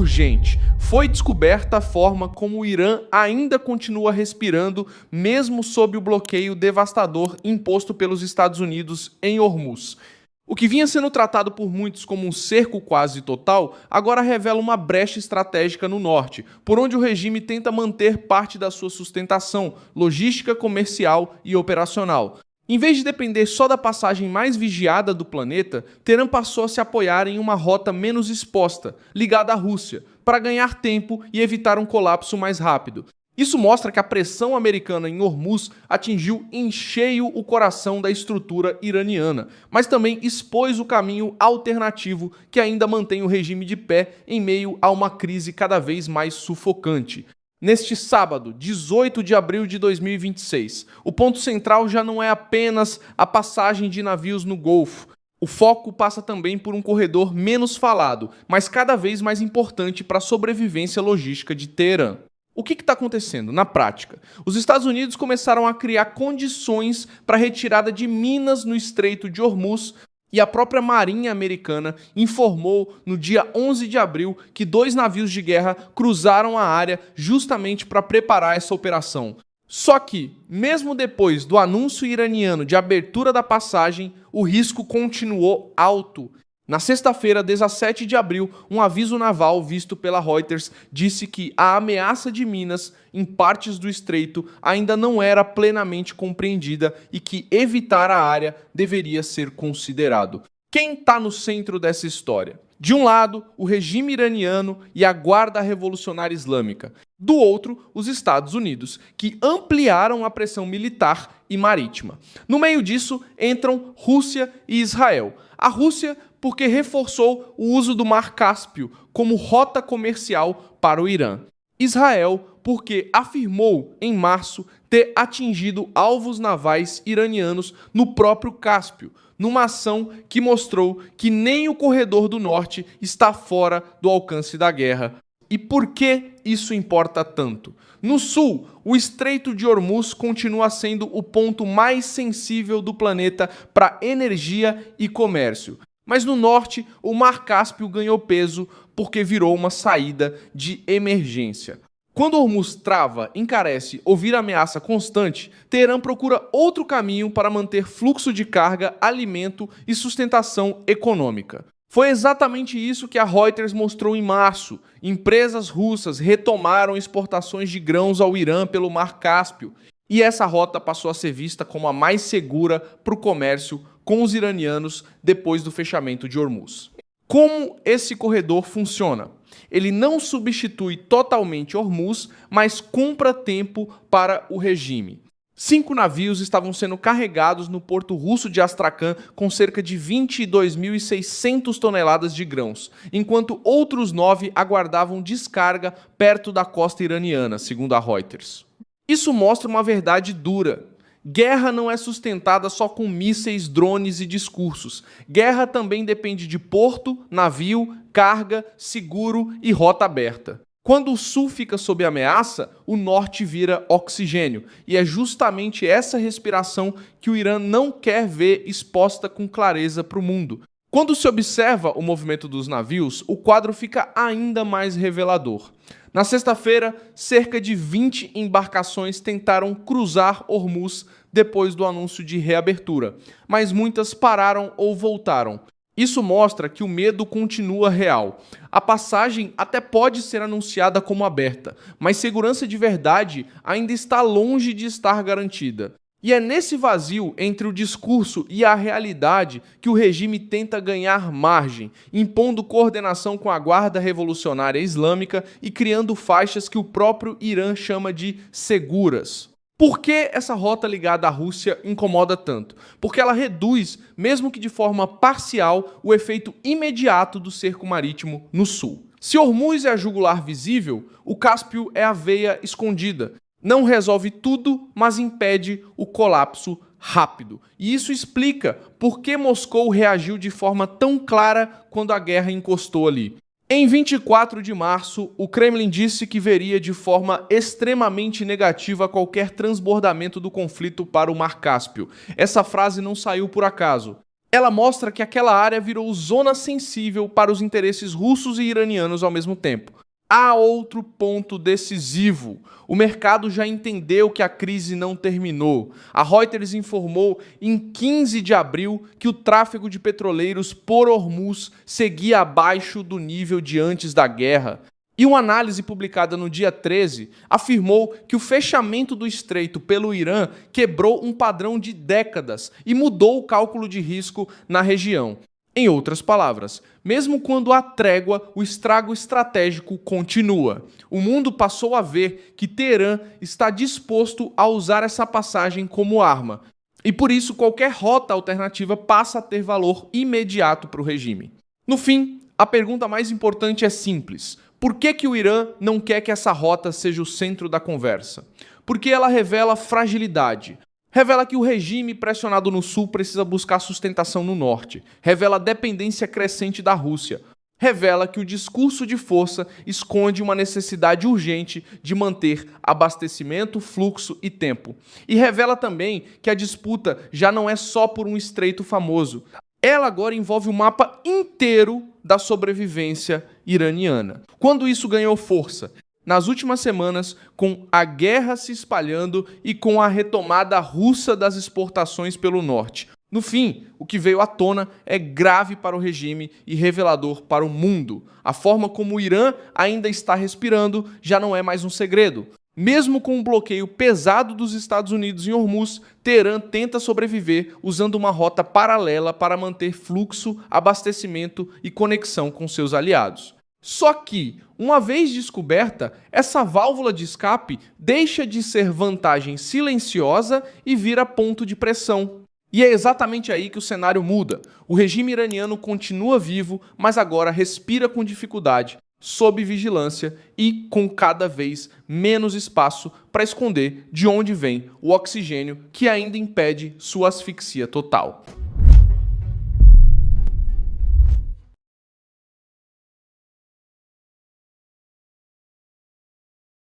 urgente. Foi descoberta a forma como o Irã ainda continua respirando, mesmo sob o bloqueio devastador imposto pelos Estados Unidos em Hormuz. O que vinha sendo tratado por muitos como um cerco quase total, agora revela uma brecha estratégica no norte, por onde o regime tenta manter parte da sua sustentação, logística, comercial e operacional. Em vez de depender só da passagem mais vigiada do planeta, Teherã passou a se apoiar em uma rota menos exposta, ligada à Rússia, para ganhar tempo e evitar um colapso mais rápido. Isso mostra que a pressão americana em Hormuz atingiu em cheio o coração da estrutura iraniana, mas também expôs o caminho alternativo que ainda mantém o regime de pé em meio a uma crise cada vez mais sufocante. Neste sábado, 18 de abril de 2026, o ponto central já não é apenas a passagem de navios no Golfo. O foco passa também por um corredor menos falado, mas cada vez mais importante para a sobrevivência logística de Teherã. O que está acontecendo na prática? Os Estados Unidos começaram a criar condições para a retirada de minas no Estreito de Hormuz, e a própria Marinha Americana informou no dia 11 de abril que 2 navios de guerra cruzaram a área justamente para preparar essa operação. Só que, mesmo depois do anúncio iraniano de abertura da passagem, o risco continuou alto. Na sexta-feira, 17 de abril, um aviso naval visto pela Reuters disse que a ameaça de minas em partes do estreito ainda não era plenamente compreendida e que evitar a área deveria ser considerado. Quem está no centro dessa história? De um lado, o regime iraniano e a Guarda Revolucionária Islâmica. Do outro, os Estados Unidos, que ampliaram a pressão militar e marítima. No meio disso, entram Rússia e Israel. A Rússia porque reforçou o uso do Mar Cáspio como rota comercial para o Irã. Israel porque afirmou em março ter atingido alvos navais iranianos no próprio Cáspio, numa ação que mostrou que nem o corredor do norte está fora do alcance da guerra. E por que isso importa tanto? No sul, o Estreito de Hormuz continua sendo o ponto mais sensível do planeta para energia e comércio. Mas no norte, o Mar Cáspio ganhou peso porque virou uma saída de emergência. Quando Hormuz trava, encarece ou vira ameaça constante, Teherã procura outro caminho para manter fluxo de carga, alimento e sustentação econômica. Foi exatamente isso que a Reuters mostrou em março. Empresas russas retomaram exportações de grãos ao Irã pelo Mar Cáspio, e essa rota passou a ser vista como a mais segura para o comércio com os iranianos depois do fechamento de Hormuz. Como esse corredor funciona? Ele não substitui totalmente Hormuz, mas compra tempo para o regime. 5 navios estavam sendo carregados no porto russo de Astrakhan com cerca de 22.600 toneladas de grãos, enquanto outros 9 aguardavam descarga perto da costa iraniana, segundo a Reuters. Isso mostra uma verdade dura. Guerra não é sustentada só com mísseis, drones e discursos. Guerra também depende de porto, navio, carga, seguro e rota aberta. Quando o sul fica sob ameaça, o norte vira oxigênio. E é justamente essa respiração que o Irã não quer ver exposta com clareza para o mundo. Quando se observa o movimento dos navios, o quadro fica ainda mais revelador. Na sexta-feira, cerca de 20 embarcações tentaram cruzar Hormuz depois do anúncio de reabertura, mas muitas pararam ou voltaram. Isso mostra que o medo continua real. A passagem até pode ser anunciada como aberta, mas segurança de verdade ainda está longe de estar garantida. E é nesse vazio entre o discurso e a realidade que o regime tenta ganhar margem, impondo coordenação com a Guarda Revolucionária Islâmica e criando faixas que o próprio Irã chama de seguras. Por que essa rota ligada à Rússia incomoda tanto? Porque ela reduz, mesmo que de forma parcial, o efeito imediato do cerco marítimo no sul. Se Hormuz é a jugular visível, o Cáspio é a veia escondida. Não resolve tudo, mas impede o colapso rápido. E isso explica por que Moscou reagiu de forma tão clara quando a guerra encostou ali. Em 24 de março, o Kremlin disse que veria de forma extremamente negativa qualquer transbordamento do conflito para o Mar Cáspio. Essa frase não saiu por acaso. Ela mostra que aquela área virou zona sensível para os interesses russos e iranianos ao mesmo tempo. Há outro ponto decisivo. O mercado já entendeu que a crise não terminou. A Reuters informou em 15 de abril que o tráfego de petroleiros por Hormuz seguia abaixo do nível de antes da guerra. E uma análise publicada no dia 13 afirmou que o fechamento do estreito pelo Irã quebrou um padrão de décadas e mudou o cálculo de risco na região. Em outras palavras, mesmo quando há trégua, o estrago estratégico continua. O mundo passou a ver que Teherã está disposto a usar essa passagem como arma. E por isso qualquer rota alternativa passa a ter valor imediato para o regime. No fim, a pergunta mais importante é simples. Por que o Irã não quer que essa rota seja o centro da conversa? Porque ela revela fragilidade. Revela que o regime pressionado no sul precisa buscar sustentação no norte. Revela a dependência crescente da Rússia. Revela que o discurso de força esconde uma necessidade urgente de manter abastecimento, fluxo e tempo. E revela também que a disputa já não é só por um estreito famoso. Ela agora envolve o mapa inteiro da sobrevivência iraniana. Quando isso ganhou força? Nas últimas semanas, com a guerra se espalhando e com a retomada russa das exportações pelo norte. No fim, o que veio à tona é grave para o regime e revelador para o mundo. A forma como o Irã ainda está respirando já não é mais um segredo. Mesmo com um bloqueio pesado dos Estados Unidos em Hormuz, Teherã tenta sobreviver usando uma rota paralela para manter fluxo, abastecimento e conexão com seus aliados. Só que, uma vez descoberta, essa válvula de escape deixa de ser vantagem silenciosa e vira ponto de pressão. E é exatamente aí que o cenário muda. O regime iraniano continua vivo, mas agora respira com dificuldade, sob vigilância e com cada vez menos espaço para esconder de onde vem o oxigênio que ainda impede sua asfixia total.